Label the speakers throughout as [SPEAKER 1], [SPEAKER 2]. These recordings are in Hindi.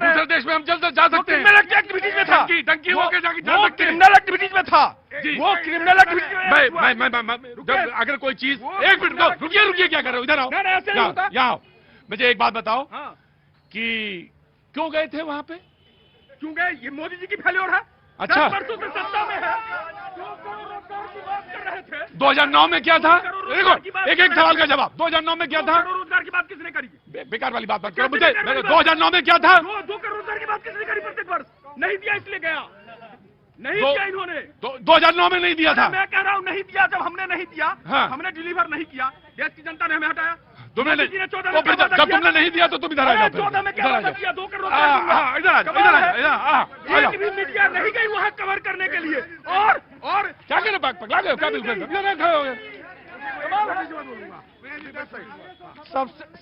[SPEAKER 1] कर रहे हैं।
[SPEAKER 2] दूसरे देश में हम जल्द जा सकते हैं।
[SPEAKER 1] क्रिमिनल एक्टिविटीज में था,
[SPEAKER 2] टंकी होके जाके जा सकते हैं।
[SPEAKER 1] क्रिमिनल एक्टिविटीज में था, वो क्रिमिनल एक्टिविटीज
[SPEAKER 2] मैं अगर कोई चीज, एक मिनट रुकिए, क्या कर रहे हो, इधर आओ, यहाँ आओ। मुझे एक बात बताओ कि क्यों गए थे वहां पे?
[SPEAKER 1] क्यों गए? ये मोदी जी की फेल्योर है।
[SPEAKER 2] अच्छा,
[SPEAKER 1] 10 वर्षों से सत्ता में है, 2 करोड़ रोजगार की बात कर रहे थे।
[SPEAKER 2] 2009 में क्या था? एक सवाल का जवाब, 2009 में क्या था?
[SPEAKER 1] 2 करोड़ रोजगार की बात किसने करी?
[SPEAKER 2] बेकार वाली बात करो मुझे। 2009 में क्या था?
[SPEAKER 1] 2 करोड़ रोजगार की बात किसने करी प्रत्येक वर्ष? नहीं दिया इसलिए गया, नहीं दिया इन्होंने।
[SPEAKER 2] 2009 में नहीं दिया था।
[SPEAKER 1] मैं कह रहा हूँ नहीं दिया, जब हमने नहीं दिया,
[SPEAKER 2] हाँ।
[SPEAKER 1] हमने डिलीवर नहीं किया, देश की जनता ने हमें हटाया।
[SPEAKER 2] तुमने नहीं,
[SPEAKER 1] तो
[SPEAKER 2] जब तुमने नहीं दिया तो तुम इधर आ जाओ।
[SPEAKER 1] 14 में क्या वादा किया? 2 करोड़ एक भी मीडिया नहीं गई वहाँ कवर करने के लिए। और
[SPEAKER 2] क्या करे, पगला गए क्या? बिल्कुल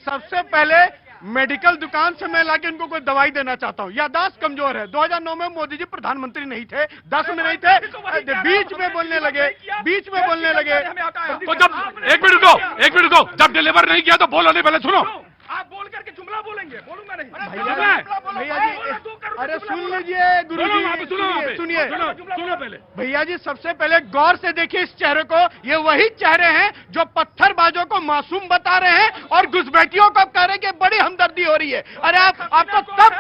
[SPEAKER 1] सबसे पहले मेडिकल दुकान से मैं लाके इनको कोई दवाई देना चाहता हूँ। याददाश्त कमजोर है। 2009 में मोदी जी प्रधानमंत्री नहीं थे, 10 में नहीं थे, बीच में बोलने लगे।
[SPEAKER 2] तो जब एक मिनट रुको, जब डिलीवर नहीं किया तो बोलो नहीं, पहले सुनो।
[SPEAKER 1] आप बोल करके जुमला बोलेंगे, बोलूंगा नहीं।
[SPEAKER 3] भैया जी, अरे सुन लीजिए गुरुजी, सुनिए
[SPEAKER 2] पहले।
[SPEAKER 3] भैया जी, सबसे पहले गौर से देखिए इस चेहरे को। ये वही चेहरे हैं जो पत्थरबाजों को मासूम बता रहे हैं और घुसपैठियों को कह रहे हैं कि बड़ी हमदर्दी हो रही है। अरे आपको तब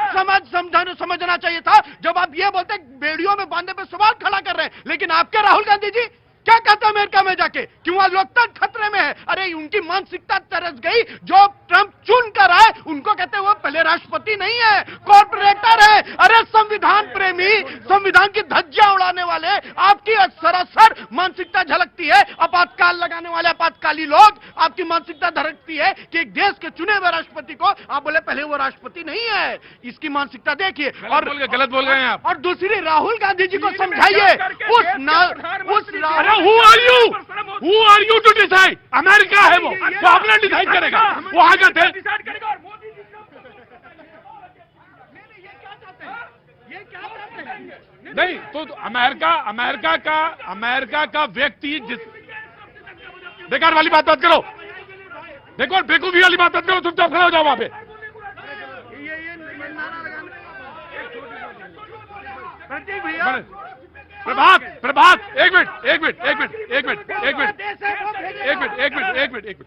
[SPEAKER 3] समझना चाहिए था जब आप ये बोलते बेड़ियों में बांधे पे सवाल खड़ा कर रहे हैं। लेकिन आपके राहुल गांधी जी क्या कहते हैं अमेरिका में जाके? क्यों वहां लोकतंत्र खतरे में है? अरे उनकी मानसिकता तरस गई। जो ट्रंप चुन कर आए उनको कहते हैं वो पहले राष्ट्रपति नहीं है, कॉर्पोरेटर है। अरे संविधान प्रेमी, संविधान की धज्जियां उड़ाने वाले, आपकी सरासर मानसिकता झलकती है। आपातकाल लगाने वाले आपातकाली लोग, आपकी मानसिकता धड़कती है कि एक देश के चुने हुए राष्ट्रपति को आप बोले पहले वो राष्ट्रपति नहीं है। इसकी मानसिकता देखिए। और
[SPEAKER 2] गलत बोल रहे हैं आप।
[SPEAKER 3] और दूसरी, राहुल गांधी जी को समझाइए
[SPEAKER 2] Who are you to decide? America है वो अपना डिसाइड करेगा। वो आगे थे।
[SPEAKER 1] डिसाइड करेगा। और मोदी जी ये क्या चाहते हैं?
[SPEAKER 2] नहीं तो अमेरिका का व्यक्ति जिस बेकार वाली बात करो, देखो बेवकूफी वाली बात करो, चुपचाप खड़े हो जाओ वहां पे। प्रभात एक मिनट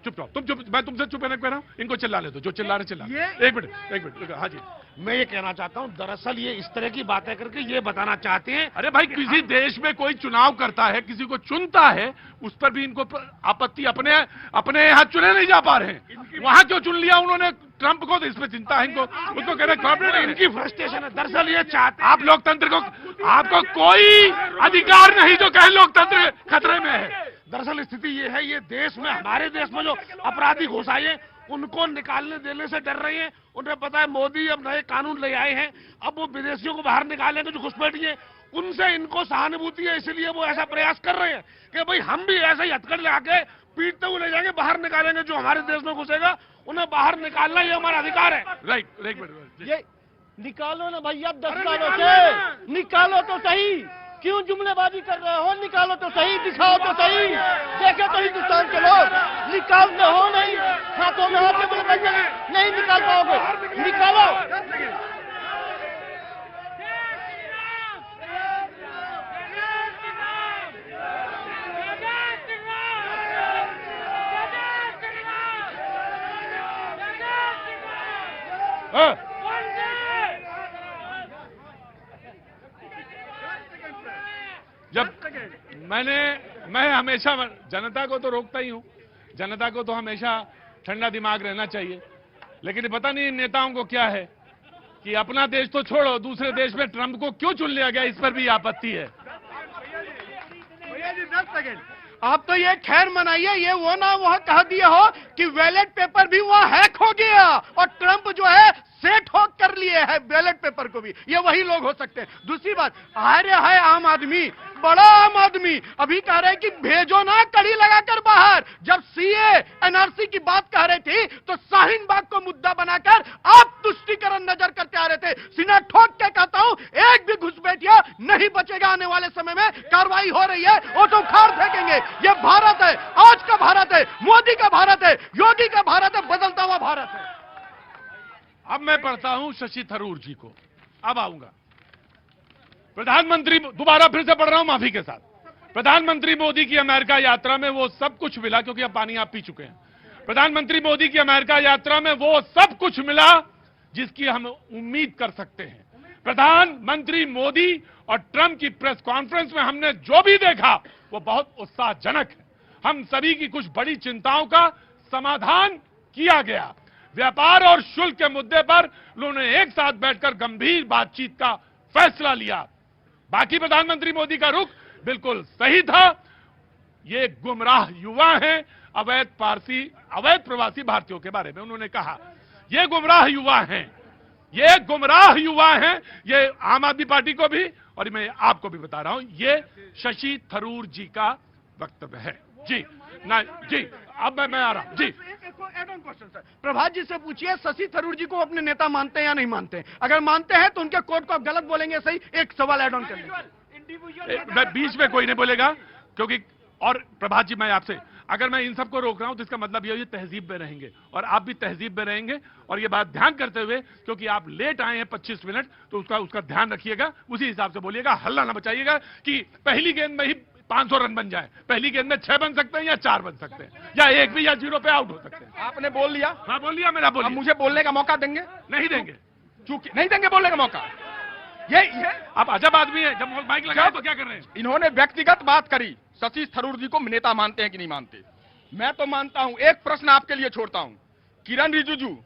[SPEAKER 2] चुप रहो। मैं तुमसे चुप रहने को कह रहा हूँ, इनको चिल्ला ले दो, जो चिल्ला रहे। एक मिनट हाँ जी,
[SPEAKER 4] मैं ये कहना चाहता हूँ, दरअसल ये इस तरह की बातें करके ये बताना चाहते हैं।
[SPEAKER 2] अरे भाई, किसी देश में कोई चुनाव करता है, किसी को चुनता है, उस पर भी इनको आपत्ति, अपने यहाँ चुने नहीं जा पा रहे हैं। वहां क्यों चुन लिया उन्होंने ट्रंप को? तो इस पर चिंता है इनको, उसको कह रहे कॉर्पोरेट।
[SPEAKER 4] इनकी फ्रस्ट्रेशन है। दरअसल ये चाहते,
[SPEAKER 2] आप लोकतंत्र को, आपको कोई अधिकार नहीं जो कहे लोकतंत्र खतरे में है।
[SPEAKER 4] दरअसल स्थिति ये है, ये देश में, हमारे देश में जो अपराधी घुस आए हैं उनको निकालने देने से डर रहे हैं। उन्हें पता है मोदी अब नए कानून ले आए हैं, अब वो विदेशियों को बाहर निकालेंगे जो घुसपैठी है, उनसे इनको सहानुभूति है, इसलिए वो ऐसा प्रयास कर रहे हैं कि भाई हम भी ऐसे ही हथकड़ी आके पीटते हुए ले जाएंगे, बाहर निकालेंगे। जो हमारे देश में घुसेगा उन्हें बाहर निकालना ये हमारा अधिकार है।
[SPEAKER 2] राइट।
[SPEAKER 3] ये निकालो ना भैया, 10 सालों से निकालो तो सही। क्यों जुमलेबाजी कर रहे हो? निकालो तो सही, दिखाओ तो सही, देखे तो हिंदुस्तान के लोग। निकालते हो नहीं, हाथों में हाथ बोले नहीं निकाल पाओगे, निकालो।
[SPEAKER 2] जब मैं हमेशा जनता को तो रोकता ही हूं, जनता को तो हमेशा ठंडा दिमाग रहना चाहिए। लेकिन पता नहीं इन नेताओं को क्या है कि अपना देश तो छोड़ो, दूसरे देश में ट्रंप को क्यों चुन लिया गया, इस पर भी आपत्ति है।
[SPEAKER 3] भैया जी 10 सेकेंड, आप तो ये खैर मनाइए, ये वो ना वह कह दिए हो कि बैलेट पेपर भी वहां हैक हो गया और ट्रंप जो है सेट हो कर लिए है बैलेट पेपर को भी। ये वही लोग हो सकते हैं। दूसरी बात, अरे है आम आदमी, बड़ा आम आदमी अभी कह रहे हैं कि भेजो ना कड़ी लगाकर बाहर। जब सीए एनआरसी की बात कह रहे थे तो शाहीन बाग को मुद्दा बनाकर आप तुष्टीकरण नजर करते आ रहे थे। सीना ठोक के कहता हूं, एक भी घुसपैठिया नहीं बचेगा। आने वाले समय में कार्रवाई हो रही है, वो तो उखाड़ फेंकेंगे। ये भारत है, आज का भारत है, मोदी का भारत है, योगी का भारत है, बदलता हुआ भारत है।
[SPEAKER 2] अब मैं पढ़ता हूं शशि थरूर जी को, अब आऊंगा। प्रधानमंत्री, दोबारा फिर से पढ़ रहा हूं माफी के साथ। प्रधानमंत्री मोदी की अमेरिका यात्रा में वो सब कुछ मिला, क्योंकि अब पानी आप पी चुके हैं। प्रधानमंत्री मोदी की अमेरिका यात्रा में वो सब कुछ मिला जिसकी हम उम्मीद कर सकते हैं। प्रधानमंत्री मोदी और ट्रंप की प्रेस कॉन्फ्रेंस में हमने जो भी देखा वो बहुत उत्साहजनक है। हम सभी की कुछ बड़ी चिंताओं का समाधान किया गया। व्यापार और शुल्क के मुद्दे पर उन्होंने एक साथ बैठकर गंभीर बातचीत का फैसला लिया। बाकी प्रधानमंत्री मोदी का रुख बिल्कुल सही था। ये गुमराह युवा हैं, अवैध प्रवासी भारतीयों के बारे में उन्होंने कहा। ये गुमराह युवा हैं, ये गुमराह युवा हैं। ये आम आदमी पार्टी को भी और मैं आपको भी बता रहा हूं, ये शशि थरूर जी का वक्तव्य है। जी ना जी, अब मैं आ रहा हूं जी।
[SPEAKER 3] प्रभात जी से पूछिए, शशि थरूर जी को अपने नेता मानते हैं या नहीं मानते हैं? अगर मानते हैं तो उनके कोर्ट को आप गलत बोलेंगे, सही? एक सवाल ऐड ऑन कर लीजिए।
[SPEAKER 2] मैं बीच में कोई नहीं बोलेगा, क्योंकि और प्रभात जी, मैं आपसे, अगर मैं इन सबको रोक रहा हूं तो इसका मतलब ये तहजीब में रहेंगे और आप भी तहजीब में रहेंगे। और ये बात ध्यान करते हुए, क्योंकि आप लेट आए हैं 25 मिनट, तो उसका ध्यान रखिएगा, उसी हिसाब से बोलिएगा। हल्ला ना बचाइएगा कि पहली गेंद में ही 500 रन बन जाए। पहली गेंद में 6 बन सकते हैं या 4 बन सकते हैं, या 1 भी या 0 पे आउट हो सकते हैं।
[SPEAKER 3] आपने बोल लिया।
[SPEAKER 2] हाँ बोल लिया, मेरा बोलिए।
[SPEAKER 3] मुझे बोलने का मौका देंगे?
[SPEAKER 2] नहीं देंगे,
[SPEAKER 3] चूंकि नहीं देंगे बोलने का मौका। ये
[SPEAKER 2] आप अजब आदमी है, जब माइक लगाया तो क्या कर रहे हैं?
[SPEAKER 3] इन्होंने व्यक्तिगत बात करी, शशि थरूर जी को नेता मानते हैं कि नहीं मानते? मैं तो मानता हूं। एक प्रश्न आपके लिए छोड़ता हूं, किरण रिजिजू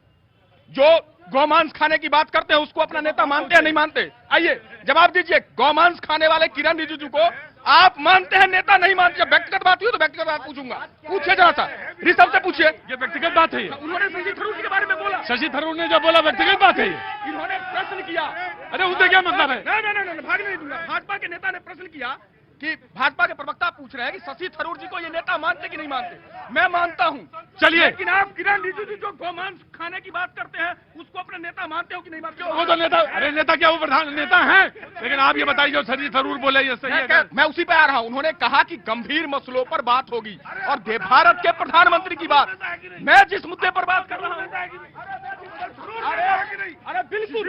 [SPEAKER 3] जो गौमांस खाने की बात करते हैं, उसको अपना नेता मानते हैं नहीं मानते? आइए जवाब दीजिए। गौमांस खाने वाले किरण रिजिजू को आप मानते हैं नेता, नहीं मानते? जब व्यक्तिगत बात हुई तो व्यक्तिगत बात पूछूंगा। पूछिए जरा सा, ऋषभ से पूछिए।
[SPEAKER 2] ये व्यक्तिगत बात है।
[SPEAKER 3] उन्होंने शशि थरूर जी के बारे में बोला।
[SPEAKER 2] शशि थरूर ने जो बोला व्यक्तिगत बात है।
[SPEAKER 3] इन्होंने प्रश्न किया।
[SPEAKER 2] अरे उससे क्या मतलब है?
[SPEAKER 3] नहीं, भाग नहीं दूंगा। भाजपा के नेता ने प्रश्न किया कि भाजपा के प्रवक्ता पूछ रहे हैं कि शशि थरूर जी को ये नेता मानते कि नहीं मानते? मैं मानता हूं।
[SPEAKER 2] चलिए,
[SPEAKER 3] लेकिन आप किरण रिजिजू जो गौमांस खाने की बात करते हैं, उसको अपने नेता मानते हो कि नहीं मानते?
[SPEAKER 2] वो तो नेता, अरे नेता क्या, वो प्रधान नेता हैं। लेकिन आप ये बताइए, जो शशि थरूर बोले ये सही है?
[SPEAKER 3] मैं उसी पे आ रहा हूं। उन्होंने कहा कि गंभीर मसलों पर बात होगी और भारत के प्रधानमंत्री की बात। मैं जिस मुद्दे पर बात कर रहा हूं, अरे बिल्कुल